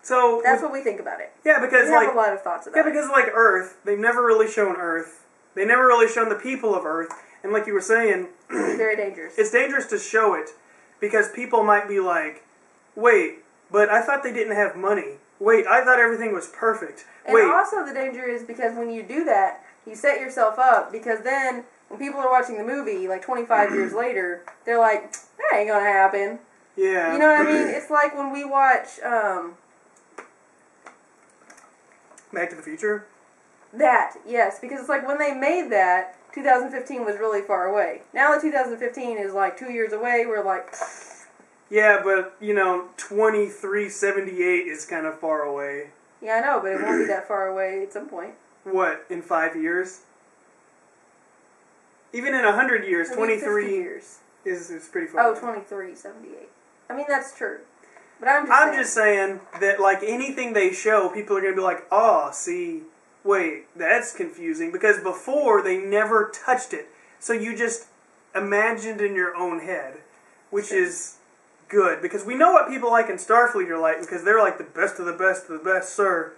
So that's what we think about it. Yeah, because we have a lot of thoughts about it. Yeah, because like Earth, they've never really shown Earth. They never really shown the people of Earth, and like you were saying, it's very dangerous. It's dangerous to show it because people might be like, "Wait, but I thought they didn't have money. Wait, I thought everything was perfect." And also the danger is because when you do that, you set yourself up because then when people are watching the movie, like 25 years later, they're like, that ain't gonna happen. Yeah. You know what I mean? It's like when we watch Back to the Future? That, yes. Because it's like when they made that, 2015 was really far away. Now that 2015 is like 2 years away, we're like... Yeah, but, 2378 is kind of far away. Yeah, I know, but it won't be that far away at some point. What, in 5 years? Even in 100 years, 23 years. is pretty far away. 2378. I mean, that's true. But I'm just saying that, like, anything they show, people are going to be like, oh, see, wait, that's confusing. Because before, they never touched it. So you just imagined in your own head, which is good. Because we know what people like in Starfleet are like, because they're like the best of the best of the best, sir.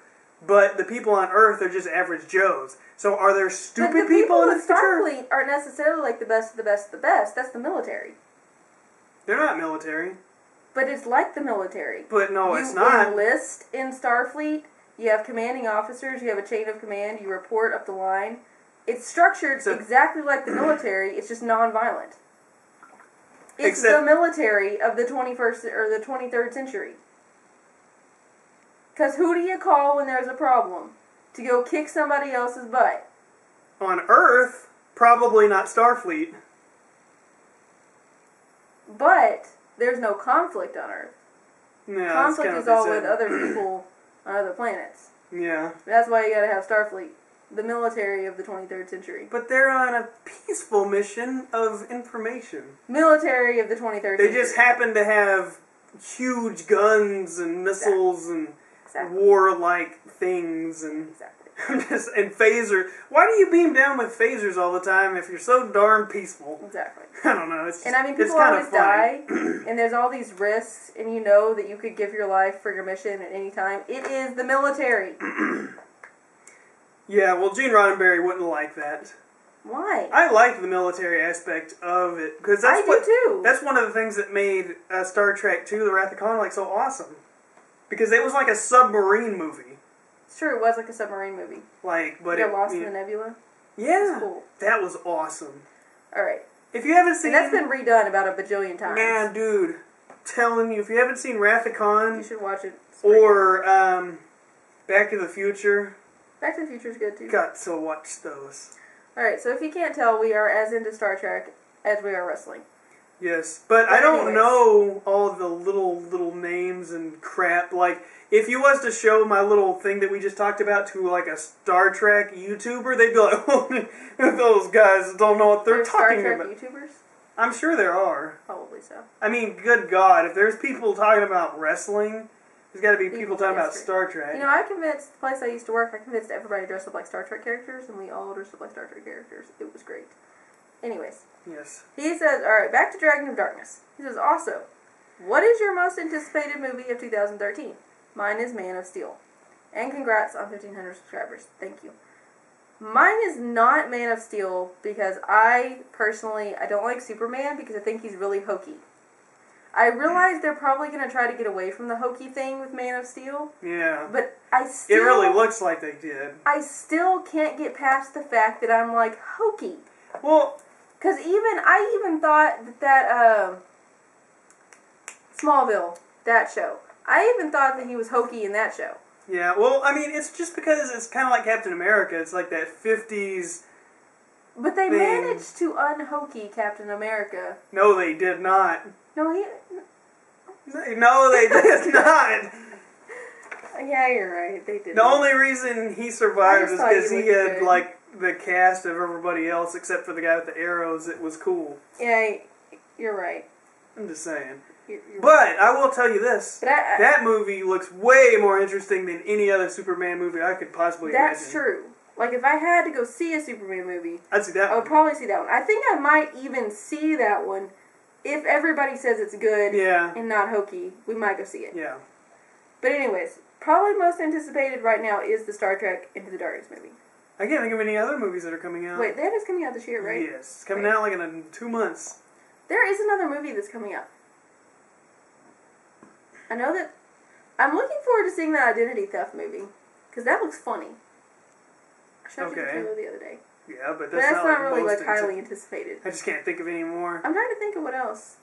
But the people on Earth are just average Joes. So are there stupid people in the future? Starfleet aren't necessarily like the best of the best of the best. That's the military. They're not military. But it's like the military. But no, it's not. You enlist in Starfleet. You have commanding officers. You have a chain of command. You report up the line. It's structured exactly like the military. It's just non-violent. It's the military of the 21st or the 23rd century. Because who do you call when there's a problem? To go kick somebody else's butt? On Earth, probably not Starfleet. But there's no conflict on Earth. Yeah, conflict is all with other people on other planets. Yeah. That's why you gotta have Starfleet. The military of the 23rd century. But they're on a peaceful mission of information. Military of the 23rd century. They just happen to have huge guns and missiles and warlike things and and phasers. Why do you beam down with phasers all the time if you're so darn peaceful? Exactly. I don't know. It's just, and I mean, people always die, and there's all these risks, and you know that you could give your life for your mission at any time. It is the military. Yeah, well, Gene Roddenberry wouldn't like that. Why? I like the military aspect of it because I do too. That's one of the things that made Star Trek II: The Wrath of Khan so awesome. Because it was like a submarine movie. It's true, it was like a submarine movie. Like, but you got lost in the nebula? Yeah. Cool. That was awesome. Alright. If you haven't seen... And that's been redone about a bajillion times. Man, dude. Telling you, if you haven't seen Wrath of Khan... You should watch it. Or, Back to the Future. Back to the Future is good, too. Got to watch those. Alright, so if you can't tell, we are as into Star Trek as we are wrestling. Yes, but I don't know all the little names and crap. Like, if you was to show my little thing that we just talked about to, like, a Star Trek YouTuber, they'd be like, oh, those guys don't know what they're talking about. Star Trek YouTubers? I'm sure there are. Probably so. I mean, good God, if there's people talking about wrestling, there's got to be people talking about Star Trek. You know, I convinced the place I used to work, I convinced everybody dressed up like Star Trek characters, and we all dressed up like Star Trek characters. It was great. Anyways. Yes. He says, alright, back to Dragon of Darkness. He says, also, what is your most anticipated movie of 2013? Mine is Man of Steel. And congrats on 1,500 subscribers. Thank you. Mine is not Man of Steel because I don't like Superman because I think he's really hokey. I realize they're probably going to try to get away from the hokey thing with Man of Steel. Yeah. But I still... It really looks like they did. I still can't get past the fact that I'm, like, hokey. Well... Because I even thought that Smallville, that show, I even thought that he was hokey in that show. Yeah, well, I mean, it's just because it's kind of like Captain America. It's like that 50s But they thing. managed to unhokey Captain America. No, they did not. No, they did not. Yeah, you're right. They did. The only reason he survived is because he had, like, the cast of everybody else except for the guy with the arrows. It was cool. Yeah, you're right. I'm just saying. You're but right. I will tell you this. That movie looks way more interesting than any other Superman movie I could possibly imagine. That's true. Like, if I had to go see a Superman movie, I'd see that one. I would probably see that one. I think I might even see that one if everybody says it's good and not hokey. We might go see it. Yeah. But anyways, probably most anticipated right now is the Star Trek Into the Darkness movie. I can't think of any other movies that are coming out. Wait, that is coming out this year, right? Yes, it's coming out like in 2 months. There is another movie that's coming out. I know that... I'm looking forward to seeing that identity theft movie. Because that looks funny. I showed you the trailer the other day. Yeah, but that's not not really most like highly anticipated. I just can't think of any more. I'm trying to think of what else.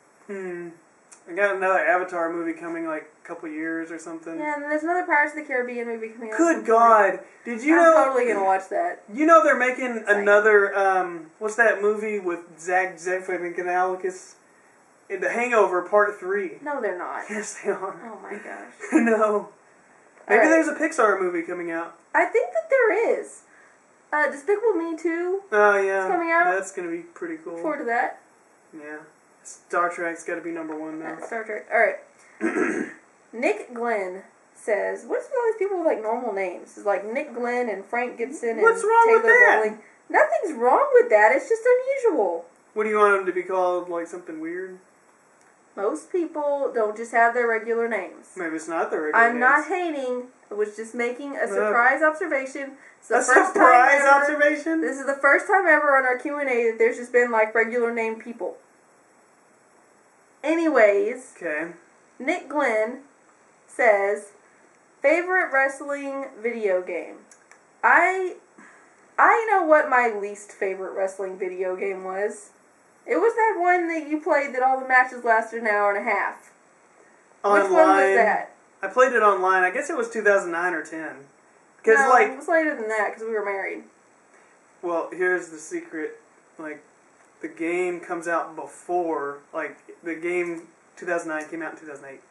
I got another Avatar movie coming like a couple years or something. Yeah, and there's another Pirates of the Caribbean movie coming out. Good God! Did you know? I'm totally gonna watch that. You know they're making another. What's that movie with Zach Galifianakis? In The Hangover Part 3. No, they're not. Yes, they are. Oh my gosh. No. Maybe there's a Pixar movie coming out. I think that there is. Despicable Me 2. Oh yeah. It's coming out. That's gonna be pretty cool. Look forward to that. Yeah. Star Trek's got to be #1 now. Star Trek. All right. Nick Glenn says, "What's with all these people with like normal names? It's like Nick Glenn and Frank Gibson and What's wrong Taylor with that? Bowling. Nothing's wrong with that. It's just unusual. What do you want them to be called? Like something weird? Most people don't just have their regular names. Maybe it's not their regular names. I'm not hating. I was just making a surprise observation. A surprise observation? This is the first time ever on our Q&A that there's just been like regular name people. Anyways, okay. Nick Glenn says, favorite wrestling video game. I know what my least favorite wrestling video game was. It was that one that you played that all the matches lasted an hour and a half. Online. Which one was that? I played it online. I guess it was 2009 or 10. No, like, it was later than that because we were married. Well, here's the secret. Like, the game comes out before, like, the game 2009 came out in 2008.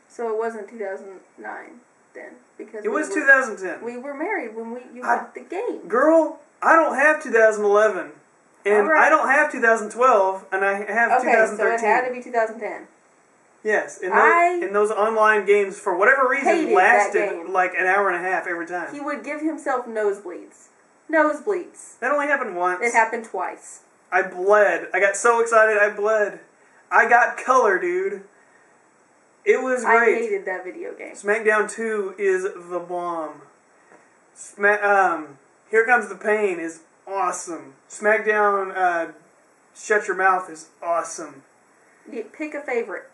So it wasn't 2009 then, because it was 2010. We were married when you got the game. Girl, I don't have 2011, and right. I don't have 2012, and I have 2013. So it had to be 2010. Yes, and those online games, for whatever reason, lasted like an hour and a half every time. He would give himself nosebleeds. Nosebleeds. That only happened once. It happened twice. I bled. I got so excited I bled. I got color, dude. It was great. I hated that video game. SmackDown 2 is the bomb. Here Comes the Pain is awesome. SmackDown Shut Your Mouth is awesome. Pick a favorite.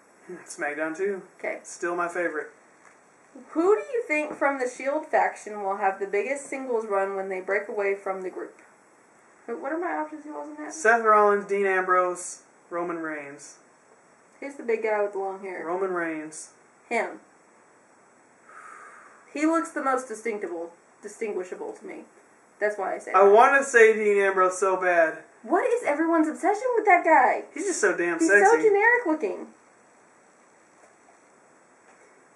SmackDown 2. Okay. Still my favorite. Who do you think from the Shield faction will have the biggest singles run when they break away from the group? What are my options? Who wasn't that? Seth Rollins, Dean Ambrose, Roman Reigns. Who's the big guy with the long hair? Roman Reigns. Him. He looks the most distinguishable to me. That's why I say that. I want to say Dean Ambrose so bad. What is everyone's obsession with that guy? He's just so damn He's sexy. so generic looking.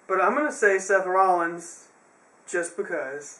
But I'm going to say Seth Rollins just because.